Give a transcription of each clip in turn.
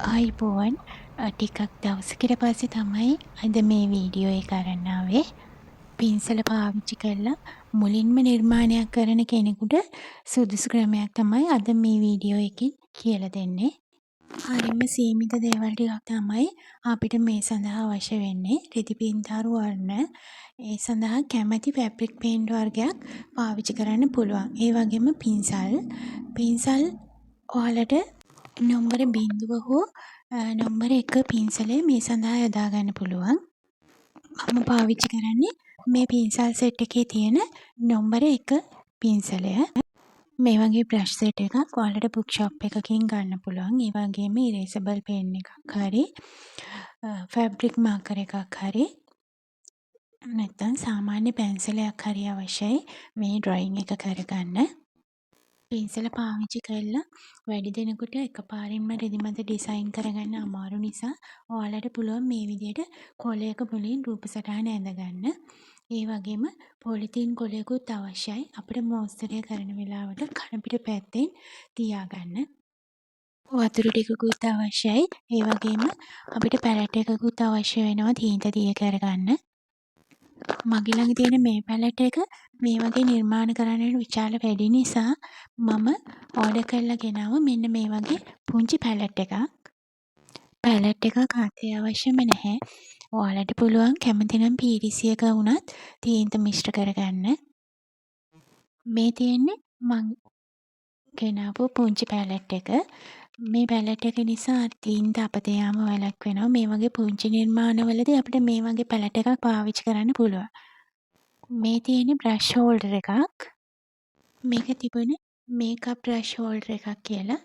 ආයිබෝවන් ටිකක් දවසකට පස්සේ තමයි අද මේ වීඩියෝ එක අරන් ආවේ. පින්සල පාවිච්චි කරලා මුලින්ම නිර්මාණයක් කරන කෙනෙකුට සුදුසු ක්‍රමයක් තමයි අද මේ වීඩියෝ එකෙන් කියලා දෙන්නේ. හරිම සීමිත දේවල් ටිකක් තමයි අපිට මේ සඳහා අවශ්‍ය වෙන්නේ. රිදි පින්තාරු වර්ණ, ඒ සඳහා කැමැති ෆැබ්‍රික් පේන්ට් වර්ගයක් පාවිච්චි කරන්න පුළුවන්. ඒ වගේම පින්සල් ඔයාලට නොම්බර 0 හෝ නොම්බර 1 පින්සලේ මේ සඳහා යොදා ගන්න පුළුවන්. මම පාවිච්චි කරන්නේ මේ පින්සල් සෙට් එකේ තියෙන නොම්බර 1 පින්සලය. මේ වගේ බ්‍රෂ් සෙට් එකක් ඔයාලට බුක් ෂොප් එකකින් ගන්න පුළුවන්. ඒ වගේම ඉරේසබල් පෙන් එකක් හරි ෆැබ්‍රික් මාකර් එකක් හරි නැත්නම් සාමාන්‍ය පැන්සලයක් හරි අවශ්‍යයි මේ ඩ්‍රොයින් එක කරගන්න. පින්සල පාවිච්චි කරලා වැඩි දෙනෙකුට එකපාරින්ම රෙදිමත ඩිසයින් කරගන්න අමාරු නිසා ඔයාලට පුළුවන් මේ විදිහට කොලයක මුලින් රූප සටහන ඇඳගන්න. ඒ වගේම පොලිතීන් කොලයකුත් අවශ්‍යයි අපිට මෝස්තරය කරන වෙලාවට කන පිට පැත්තෙන් තියාගන්න. වතුර ටිකකුත් අවශ්‍යයි. ඒ වගේම අපිට පැලට් එකකුත් අවශ්‍ය වෙනවා තීන්ත දිය කරගන්න. මගේ ළඟ තියෙන මේ පැලට් එක මේ වගේ නිර්මාණ කරන්නට විශාල වැඩි නිසා මම ඕඩර් කරලා ගෙනාවා මෙන්න මේ වගේ පුංචි පැලට් එකක්. පැලට් එකක් අත්‍යවශ්‍යම නැහැ. ඔයාලට පුළුවන් කැමති නම් PVC එක වුණත් තීන්ත මිශ්‍ර කරගන්න. මේ තියෙන්නේ මං ගෙනාවු පුංචි පැලට් එක. මේ පැලට් එක නිසා තීන්ත අපත යාම වැළැක්වෙනවා. මේ වගේ පුංචි නිර්මාණවලදී අපිට මේ වගේ පැලට් එකක් පාවිච්චි කරන්න පුළුවන්. මේ තියෙන්නේ බ්‍රෂ් හෝල්ඩර් එකක්. මේක තිබුණේ මේකප් බ්‍රෂ් හෝල්ඩර් එකක් කියලා.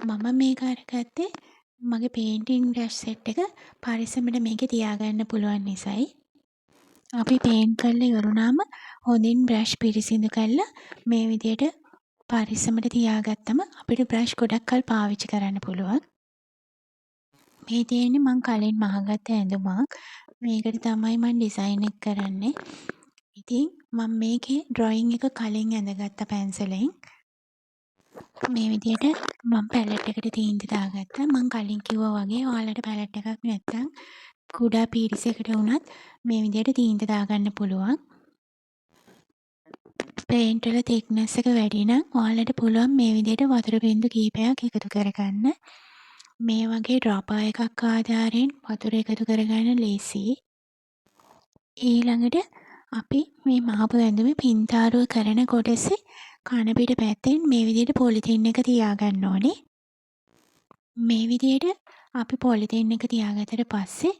මම මේක අරගත්තේ මගේ පේන්ටින් බ්‍රෂ් සෙට් එක පරිස්සමට මේකේ තියාගන්න පුළුවන් නිසායි. අපි පේන්ට් කරලා ඉවරුනාම හොඳින් බ්‍රෂ් පිරිසිදු කරලා මේ විදියට පරිස්සමට තියාගත්තම අපිට බ්‍රෂ් ගොඩක් කල් පාවිච්චි කරන්න පුළුවන්. මේ තියෙන්නේ මං කලින් මහගත්ත ඇඳුමක්. මේකට තමයි මං ඩිසයින් එක කරන්නේ. ඉතින් මම මේකේ ඩ්‍රොයින් එක කලින් ඇඳගත්ත පැන්සලෙන් මේ විදියට මම පැලට් එකට තීන්ත දාගත්තා. මං කලින් කිව්වා වගේ ඔයාලට පැලට් එකක් නැත්නම් කුඩා පීරිසයකට වුණත් මේ විදියට තීන්ත දාගන්න පුළුවන්. පේන්ට් වල thickness එක වැඩි නම් ඔයාලට පුළුවන් මේ විදියට වතුර බින්දු කිහිපයක් එකතු කරගන්න. මේ වගේ ඩ්‍රොපර් එකක් ආධාරයෙන් වතුර එකතු කරගන්න ලේසියි. ඊළඟට අපි මේ මහපු ඇඳුමේ පින්තාරුව කරන කොටසේ කන පිට පැත්තෙන් මේ විදියට පොලිතින් එක තියාගන්න ඕනේ. මේ විදියට අපි පොලිතින් එක තියාගත්තට පස්සේ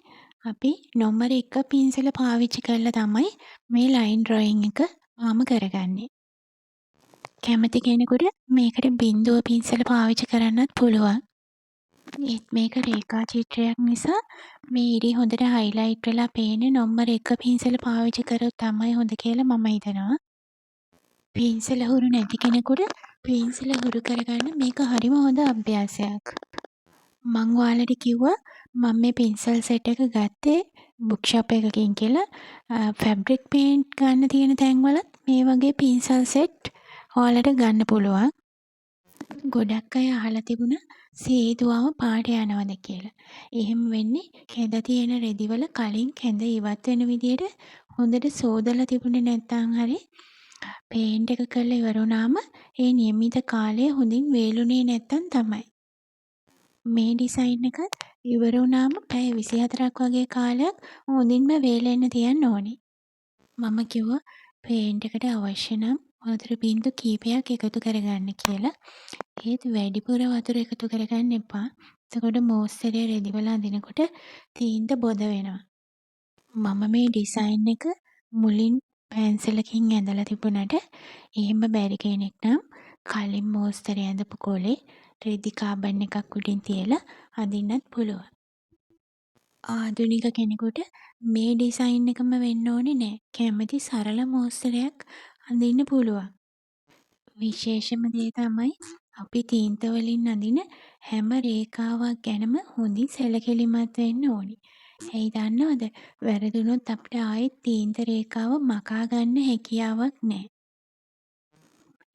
අපි නොම්බර 1 පින්සල පාවිච්චි කරලා තමයි මේ ලයින් ඩ්‍රොයින් එක කරගන්නේ. කැමති කෙනෙකුට මේකට බිංදුව පින්සල පාවිච්චි කරන්නත් පුළුවන්. ඒත් මේක රේඛා චිත්‍රයක් නිසා මේ ඉරි හොඳට හයිලයිට් වෙලා පේන නොම්බර 1 පින්සල පාවිච්චි කරොත් තමයි හොඳ කියලා මම හිතනවා. පින්සල හුරු නැති කෙනෙකුට පින්සල හුරු කරගන්න මේක හරිම හොඳ අභ්‍යාසයක්. මං ඔයාලට කිව්වා මම මේ පින්සල් සෙට් එක ගත්තේ බුක් ෂොප් එකකින් කියලා. ෆැබ්‍රික් පේන්ට් ගන්න තියෙන තැන්වලත් මේ වගේ පින්සල් සෙට් ඔයාලට ගන්න පුළුවන්. ගොඩක් අය අහලා තිබුණා සීදුවම පාට යනවද කියලා. එහෙම වෙන්නේ කැඳ තියෙන රෙදිවල කලින් කැඳ ඉවත් වෙන විදියට හොඳට සෝදලා තිබුණේ නැත්නම් හරි පේන්ට් එක කරලා ඉවර වුණාම ඒ නියමිත කාලය හොඳින් වේලුනේ නැත්නම් තමයි. මේ ඩිසයින් එකත් ඉවර වුණාම පැය 24ක් වගේ කාලයක් හොඳින්ම වේලෙන්න තියන්න ඕනේ. මම කිව්වා පේන්ට් එකට අවශ්‍ය නම් වතුර බින්දු කීපයක් එකතු කරගන්න කියලා. ඒත් වැඩිපුර වතුර එකතු කරගන්න එපා. එතකොට මෝස්තරය රෙදිවල අඳිනකොට තීන්ත බොද වෙනවා. මම මේ ඩිසයින් එක මුලින් පැන්සලකින් ඇඳලා තිබුණට එහෙම බැරි කෙනෙක් නම් කලින් මෝස්තරය ඇඳපු කොලේ රෙදි කාබන් එකක් උඩින් තියලා අඳින්නත් පුළුවන්. ආධුනික කෙනෙකුට මේ ඩිසයින් එකම වෙන්න ඕනේ නෑ. කැමති සරල මෝස්තරයක් අඳින්න පුළුවන්. විශේෂම දේ තමයි අපි තීන්ත වලින් අඳින හැම රේඛාවක් ගැනම හොඳින් සැලකිලිමත් වෙන්න ඕනේ. ඇයි දන්නවද? වැරදුනොත් අපිට ආයෙත් තීන්ත රේඛාව මකා ගන්න හැකියාවක් නෑ.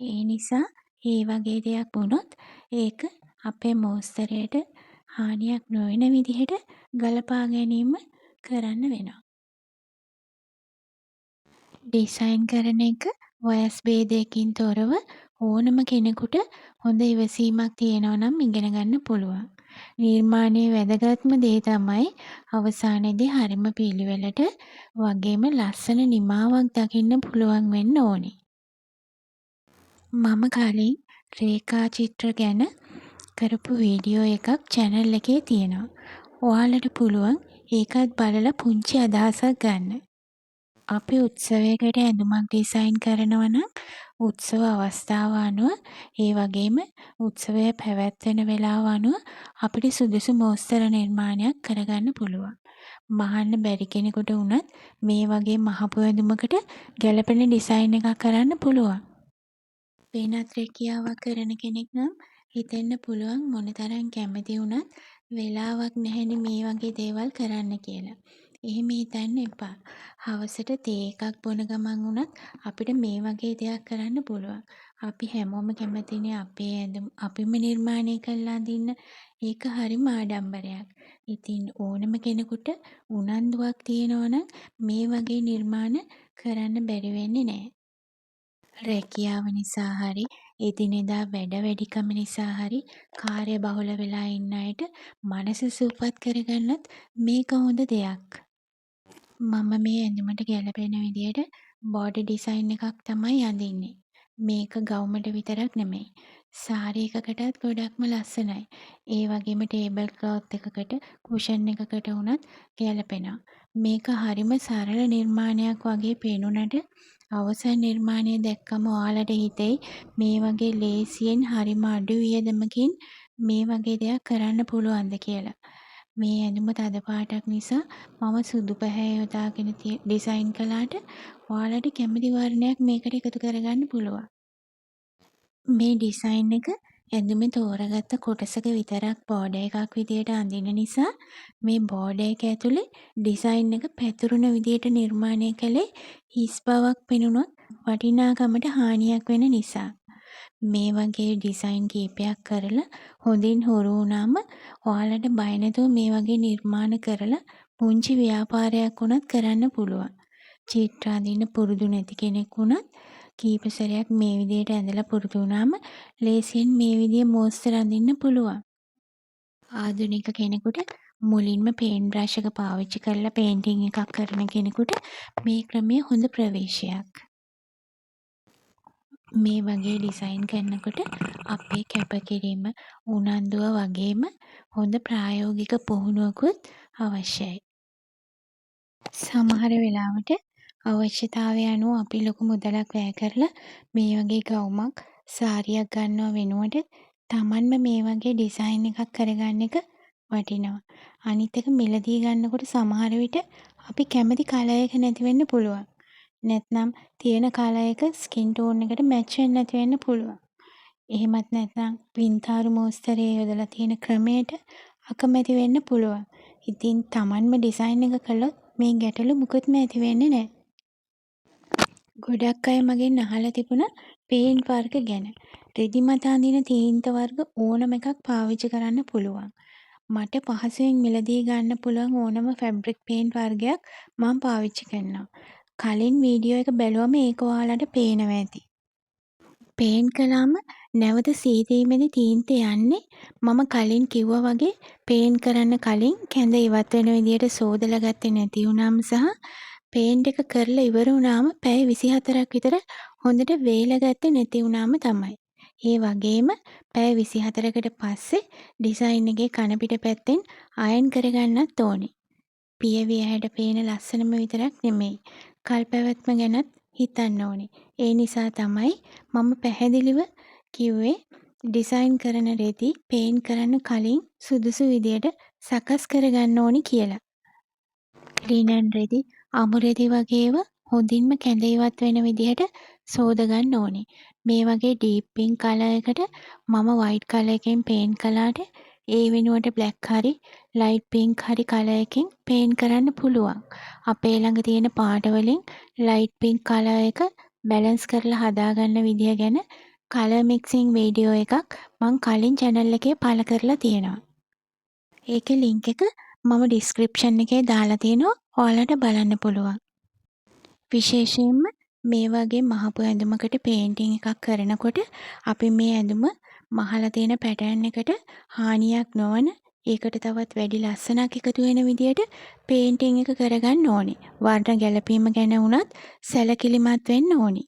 ඒ නිසා ඒ වගේ දෙයක් වුණොත් ඒක අපේ මෝස්තරයට හානියක් නොවන විදිහට ගලපා ගැනීම කරන්න වෙනවා. ඩිසයින් කරන එක වයස් භේදයකින් තොරව ඕනම කෙනෙකුට හොඳ ඉවසීමක් තියෙනවා නම් ඉගෙන ගන්න පුළුවන්. නිර්මාණයේ වැදගත්ම දේ තමයි අවසානයේදී හරිම පිළිවෙලට වගේම ලස්සන නිමාවක් දකින්න පුළුවන් වෙන්න ඕනේ. මම කලින් රේඛා චිත්‍ර ගැන කරපු වීඩියෝ එකක් channel එකේ තියෙනවා. ඔයාලට පුළුවන් ඒකත් බලලා පුංචි අදහසක් ගන්න. අපි උත්සවයකට ඇඳුමක් ඩිසයින් කරනවා නම් උත්සව අවස්ථාව අනුව ඒ වගේම උත්සවය පැවැත්වෙන වෙලාව අනුව අපිට සුදුසු මෝස්තර නිර්මාණයක් කරගන්න පුළුවන්. මහන්න බැරි කෙනෙකුට වුණත් මේ වගේ මහපු ඇඳුමකට ගැළපෙන ඩිසයින් එකක් කරන්න පුළුවන්. වෙනත් රැකියාවක් කරන කෙනෙක් නම් හිතෙන්න පුළුවන් මොනතරම් කැමති වුණත් වෙලාවක් නැහැනේ මේ වගේ දේවල් කරන්න කියලා. එහෙම හිතන්න එපා. හවසට තේ එකක් බොන ගමන් වුණත් අපිට මේ වගේ දෙයක් කරන්න පුළුවන්. අපි හැමෝම කැමතිනේ අපේ ඇඳුම් අපිම නිර්මාණය කරලා අඳින්න. ඒක හරිම ආඩම්බරයක්. ඉතින් ඕනම කෙනෙකුට උනන්දුවක් තියෙනවා නම් මේ වගේ නිර්මාණ කරන්න බැරි වෙන්නේ නැහැ. රැකියාව නිසා හරි එදිනෙදා වැඩ වැඩිකම නිසා හරි කාර්යබහුල වෙලා ඉන්න අයට මනස සූපත් කරගන්නත් මේක හොඳ දෙයක්. මම මේ ඇඳුමට ගැලපෙන විදියට බෝඩි ඩිසයින් එකක් තමයි අඳින්නේ. මේක ගවුමට විතරක් නෙමෙයි. සාරි එකකටත් ගොඩක්ම ලස්සනයි. ඒ වගේම ටේබල් ක්ලොත් එකකට කුෂන් එකකට වුණත් ගැලපෙනවා. මේක හරිම සරල නිර්මාණයක් වගේ පේනුනට අවසන් නිර්මාණය දැක්කම ඔයාලට හිතෙයි මේ වගේ ලේසියෙන් හරිම අඩු වියදමකින් මේ වගේ දෙයක් කරන්න පුළුවන්ද කියලා. මේ ඇඳුම තද පාටක් නිසා මම සුදු පැහැ යොදාගෙන ඩිසයින් කළාට ඔයාලට කැමති වර්ණයක් මේකට එකතු කරගන්න පුළුවන්. මේ ඩිසයින් එක ඇඳුමේ තෝරගත්ත කොටසක විතරක් බෝඩර් එකක් විදියට අඳින නිසා මේ බෝඩර් එක ඇතුලේ ඩිසයින් එක පැතුරුන විදියට නිර්මාණය කළේ හිස් බවක් පෙනුනොත් වටිනාකමට හානියක් වෙන නිසා. මේ වගේ ඩිසයින් කීපයක් කරලා හොඳින් හුරු වුණාම ඔයාලට බය නැතුව මේ වගේ නිර්මාණ කරලා පුංචි ව්‍යාපාරයක් වුණත් කරන්න පුළුවන්. චිත්‍ර අඳින්න පුරුදු නැති කෙනෙක් වුණත් කීප සැරයක් මේ විදිහට ඇඳලා පුරුදු වුණාම ලේසියෙන් මේ විදිහේ මෝස්තර අඳින්න පුළුවන්. ආධුනික කෙනෙකුට මුලින්ම පේන්ට් බ්‍රෂ් එක පාවිච්චි කරලා පේන්ටිං එකක් කරන කෙනෙකුට මේ ක්‍රමය හොඳ ප්‍රවේශයක්. මේ වගේ ඩිසයින් කරනකොට අපේ කැපකිරීම උනන්දුව වගේම හොඳ ප්‍රායෝගික පුහුණුවකුත් අවශ්‍යයි. සමහර වෙලාවට අවශ්‍යතාවය අනුව අපි ලොකු මුදලක් වැය කරලා මේ වගේ ගවුමක් සාරියක් ගන්නව වෙනුවට තමන්ම මේ වගේ ඩිසයින් එකක් කරගන්න එක වටිනවා. අනිත් එක මිලදී ගන්නකොට සමහර විට අපි කැමති කලර් එක නැති වෙන්න පුළුවන්. නැත්නම් තියෙන කලර් එක ස්කින් ටෝන් එකට මැච් වෙන්නේ නැති වෙන්න පුළුවන්. එහෙමත් නැත්නම් පින්තාරු මෝස්තරයේ යොදලා තියෙන ක්‍රමයට අකමැති වෙන්න පුළුවන්. ඉතින් තමන්ම ඩිසයින් එක කළොත් මේ ගැටලු මුකුත්ම ඇති වෙන්නේ නැහැ. ගොඩක් අය මගෙන් අහලා තිබුණා පේන්ට් වර්ග ගැන. රෙදි මත අඳින තීන්ත වර්ග ඕනම එකක් පාවිච්චි කරන්න පුළුවන්. මට පහසුවෙන් මිලදී ගන්න පුළුවන් ඕනම ෆැබ්‍රික් පේන්ට් වර්ගයක් මම පාවිච්චි කරනවා. කලින් වීඩියෝ එක බැලුවම ඒක ඔයාලට පේනවා ඇති. පේන්ට් කළාම නැවත සීදීමේදී තීන්ත යන්නේ මම කලින් කිව්වා වගේ පේන්ට් කරන්න කලින් කැඳ ඉවත් වෙන විදියට සෝදලා ගත්තේ නැති වුණාම සහ පේන්ට් එක කරලා ඉවර වුණාම පැය 24ක් විතර හොඳට වේලා ගත්තේ නැති වුණාම තමයි. ඒ වගේම පැය 24කට පස්සේ ඩිසයින් එකේ කන පිට පැත්තෙන් අයන් කරගන්නත් ඕනේ. පියවි ඇහැට පේන ලස්සනම විතරක් නෙමෙයි. කල් පැවැත්ම ගැනත් හිතන්න ඕනේ. ඒ නිසා තමයි මම පැහැදිලිව කිව්වේ ඩිසයින් කරන රෙදි පේන්ට් කරන්න කලින් සුදුසු විදියට සකස් කරගන්න ඕනි කියලා. ලිනන් රෙදි, අමු රෙදි වගේ ඒවා හොඳින්ම කැඳ ඉවත් වෙන විදිහට සෝදගන්න ඕනේ. මේ වගේ ඩීප් පින්ක් කලර් එකට මම වයිට් කලර් එකෙන් පේන්ට් කළාට ඒ වෙනුවට බ්ලැක් හරි ලයිට් පින්ක් හරි කලර් එකෙන් පේන්ට් කරන්න පුළුවන්. අපේ ළඟ තියෙන පාට වලින් ලයිට් පින්ක් කලර් එක බැලන්ස් කරලා හදාගන්න විදිය ගැන කලර් මික්සිං වීඩියෝ එකක් මං කලින් channel එකේ පළ කරලා තියෙනවා. ඒකේ ලින්ක් එක මම ඩිස්ක්‍රිප්ෂන් එකේ දාලා තියෙනවා. ඔයාලට බලන්න පුළුවන්. විශේෂයෙන්ම මේ වගේ මහපු ඇඳුමකට පේන්ටිං එකක් කරනකොට අපි මේ ඇඳුම මහලා තියෙන පැටර්න් එකට හානියක් නොවන ඒකට තවත් වැඩි ලස්සනක් එකතු වෙන විදියට පේන්ටිං එක කරගන්න ඕනේ. වර්ණ ගැලපීම ගැන වුණත් සැලකිලිමත් වෙන්න ඕනේ.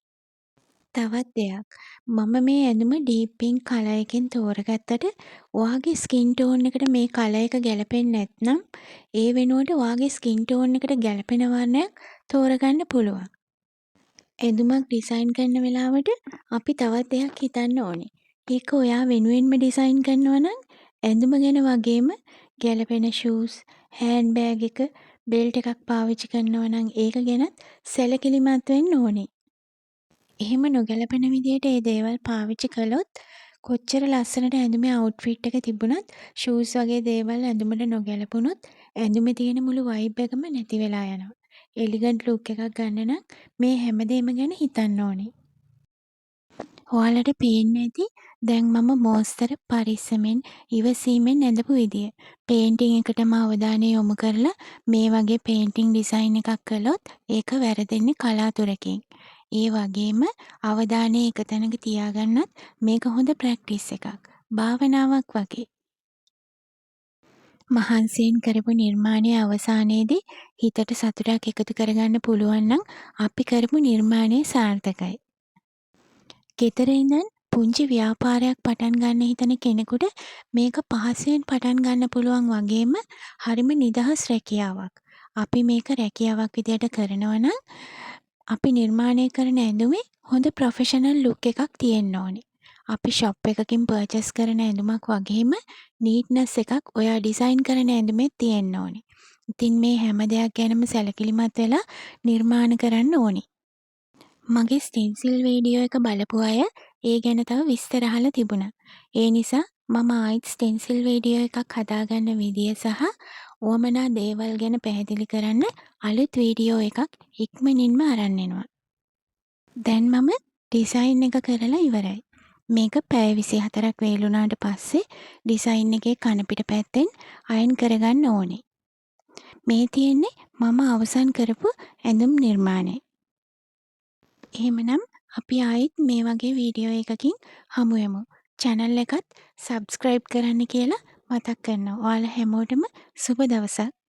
තවත් දෙයක් මම මේ ඇඳුම ඩීප් පින්ක් කලර් එකෙන් තෝරගත්තට ඔයාගේ ස්කින් ටෝන් එකට මේ කලර් එක ගැලපෙන්නේ නැත්නම් ඒ වෙනුවට ඔයාගේ ස්කින් ටෝන් එකට ගැලපෙන වර්ණයක් තෝරගන්න පුළුවන්. ඇඳුමක් ඩිසයින් කරන වෙලාවට අපි තවත් දෙයක් හිතන්න ඕනේ. ඒක ඔයා වෙනුවෙන්ම ඩිසයින් කරනවා නම් ඇඳුම ගැන වගේම ගැලපෙන ෂූස්, හෑන්ඩ් බෑග් එක, බෙල්ට් එකක් පාවිච්චි කරනවා නම් ඒක ගැනත් සැලකිලිමත් වෙන්න ඕනේ. එහෙම නොගැලපෙන විදිහට ඒ දේවල් පාවිච්චි කළොත් කොච්චර ලස්සනට ඇඳුමේ අවුට්ෆිට් එක තිබුණත් ෂූස් වගේ දේවල් ඇඳුමට නොගැලපුණොත් ඇඳුමේ තියෙන මුළු වයිබ් එකම නැති වෙලා යනවා. එලිගන්ට් ලුක් එකක් ගන්න නම් මේ හැමදේම ගැන හිතන්න ඕනේ. ඔයාලට පේන්න ඇති දැන් මම මෝස්තර පරිස්සමෙන් ඉවසීමෙන් ඇඳපු විදිය. පේන්ටිං එකටම අවධානය යොමු කරලා මේ වගේ පේන්ටිං ඩිසයින් එකක් කළොත් ඒක වැරදෙන්නේ කලාතුරකින්. ඒ වගේම අවධානය එක තැනක තියාගන්නත් මේක හොඳ ප්‍රැක්ටිස් එකක්. භාවනාවක් වගේ. මහන්සියෙන් කරපු නිර්මාණය අවසානයේදී හිතට සතුටක් එකතු කරගන්න පුළුවන් නම් අපි කරපු නිර්මාණය සාර්ථකයි. ගෙදර ඉඳන් පුංචි ව්‍යාපාරයක් පටන් ගන්න හිතන කෙනෙකුට මේක පහසුවෙන් පටන් ගන්න පුළුවන් වගේම හරිම නිදහස් රැකියාවක්. අපි මේක රැකියාවක් විදියට කරනවා නම් අපි නිර්මාණය කරන ඇඳුමේ හොඳ ප්‍රොෆෙෂනල් ලුක් එකක් තියෙන්න ඕනේ. අපි ෂොප් එකකින් පර්චේස් කරන ඇඳුමක් වගේම නීට්නස් එකක් ඔයා ඩිසයින් කරන ඇඳුමෙත් තියෙන්න ඕනේ. ඉතින් මේ හැම දෙයක් ගැනම සැලකිලිමත් වෙලා නිර්මාණ කරන්න ඕනේ. මගේ ස්ටෙන්සිල් වීඩියෝ එක බලපු අය ඒ ගැන තව විස්තර අහලා තිබුණා. ඒ නිසා මම ආයිත් ස්ටෙන්සිල් වීඩියෝ එකක් හදාගන්න විදිය සහ උවමනා දේවල් ගැන පැහැදිලි කරන්න අලුත් වීඩියෝ එකක් ඉක්මනින්ම අරන් එනවා. දැන් මම ඩිසයින් එක කරලා ඉවරයි. මේක පැය 24ක් වේලුණාට පස්සේ ඩිසයින් එකේ කණපිට පැත්තෙන් අයන් කරගන්න ඕනේ. මේ තියෙන්නේ මම අවසන් කරපු ඇඳුම් නිර්මාණය. එහෙමනම් අපි ආයිත් මේ වගේ වීඩියෝ එකකින් හමු වෙමු. channel එකත් subscribe කරන්න කියලා මතක් කරනවා. ඔයාලා හැමෝටම සුබ දවසක්.